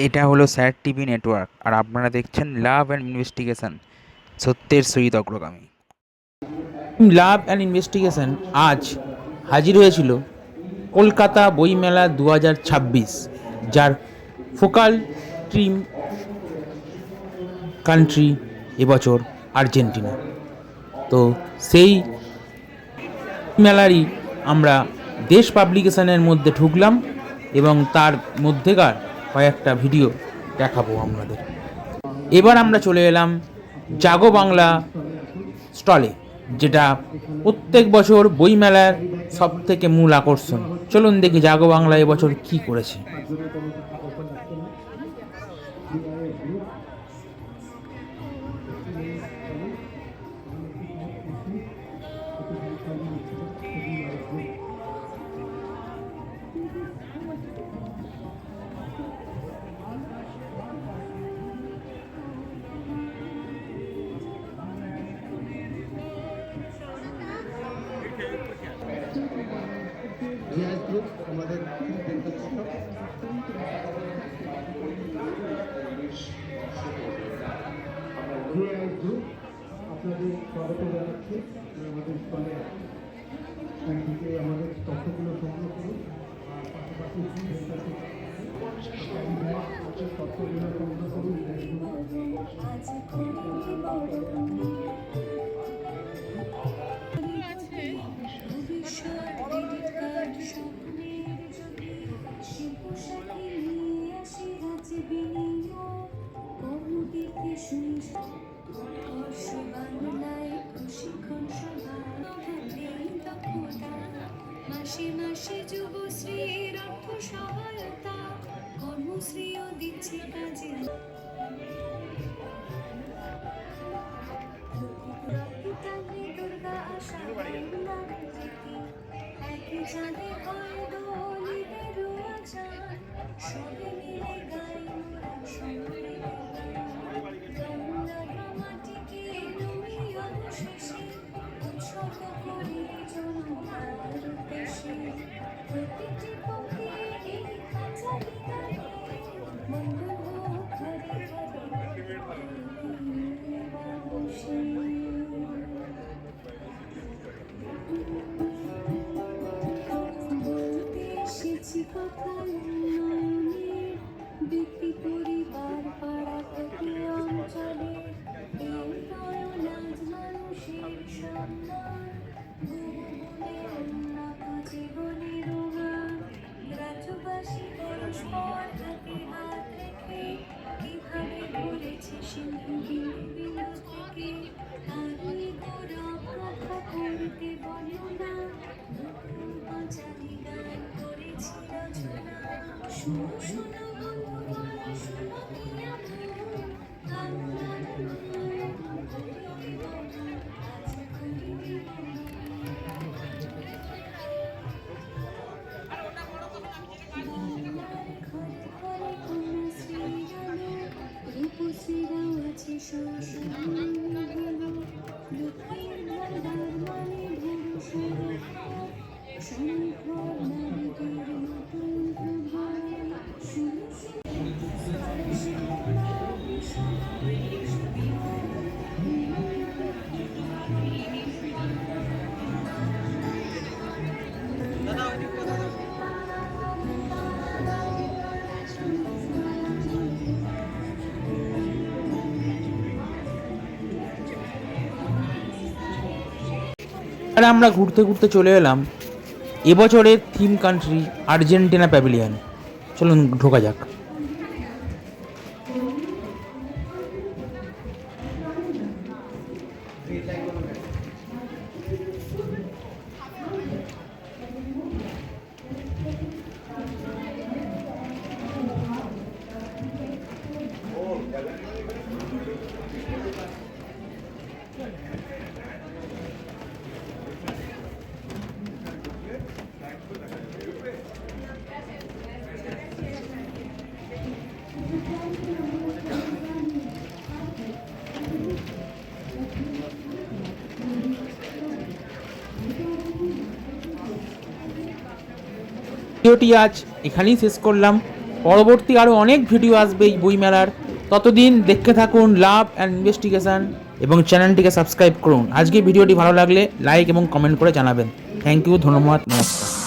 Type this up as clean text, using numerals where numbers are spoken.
এটা হলো sir TV network, আর আপনারা দেখছেন লাভ অ্যান্ড ইনভেস্টিগেশন, সত্যের সহিত অগ্রগামী। লাভ অ্যান্ড ইনভেস্টিগেশন আজ হাজির হয়েছিল কলকাতা বইমেলা 2026, যার ফোকাল ট্রিম কান্ট্রি এবছর আর্জেন্টিনা। তো সেই মেলারই আমরা দেশ পাবলিকেশনের মধ্যে ঢুকলাম এবং তার মধ্যেকার কয়েকটা ভিডিও দেখাবো আপনাদের। এবার আমরা চলে এলাম জাগো বাংলা স্টলে, যেটা প্রত্যেক বছর বইমেলার সব থেকে মূল আকর্ষণ। চলুন দেখি জাগো বাংলা এবছর কি করেছে। জিআইএস গ্রুপ আমাদের পৃষ্ঠপোষক। জিআইএস গ্রুপ আপনাদের স্বাগত জানাচ্ছি আমাদের স্টলে। থেকে আমাদের তথ্যগুলো সংগ্রহ করুন, আর পাশাপাশি তথ্যগুলো সংগ্রহ করুন। মাসে মাসে যুবশ্রীর অর্থ সহায়তা, কর্মশ্রীও দিচ্ছে কাজে। দুর্গা আশা একই চাঁদে হয় দোলিদেরও আচার, সবে মিলে গাই মোরা মাটিকে তুমি অবশেষে উৎসর্গ করি জনতার উদ্দেশ্যে। প্রতিটি পক্ষে এই খাঁচা বিদায়ে মঙ্গল হোক ঘরে ঘরে বসে। বলতে এসেছি কথা উন্নয়নের, ব্যক্তি পরিবার পাড়া থেকে অঞ্চলে এই নয়ন আজ মানুষের সম্মান, গুণে উন্নত জীবনের রোমান। রাজ্যবাসী পরস্পর হাতে হাত রেখে কিভাবে ধরেছে সিন্ধু বিন্দু থেকে, তারই গৌরব কথা করতে বর্ণনা, নতুন পাঁচালী গান করেছি রচনা। শুনো শুনো বন্ধুগণ, শুনো কি আমন, বাংলার উন্নয়ন করিতে বর্ণন, আজ করিতে রূপশ্রীরাও আছে লক্ষ্মীর ভান্ডার মানে ভরসা, সমৃদ্ধর নারীদের নতুন প্রভাব। আর আমরা ঘুরতে ঘুরতে চলে এলাম এবছরের থিম কান্ট্রি আর্জেন্টিনা প্যাভিলিয়ন। চলুন ঢোকা যাক। ভিডিওটি আজ এখানেই শেষ করলাম। পরবর্তী আরও অনেক ভিডিও আসবে এই বইমেলার। ততদিন দেখতে থাকুন লাভ অ্যান্ড ইনভেস্টিগেশন এবং চ্যানেলটিকে সাবস্ক্রাইব করুন। আজকে ভিডিওটি ভালো লাগলে লাইক এবং কমেন্ট করে জানাবেন। থ্যাংক ইউ, ধন্যবাদ, নমস্কার।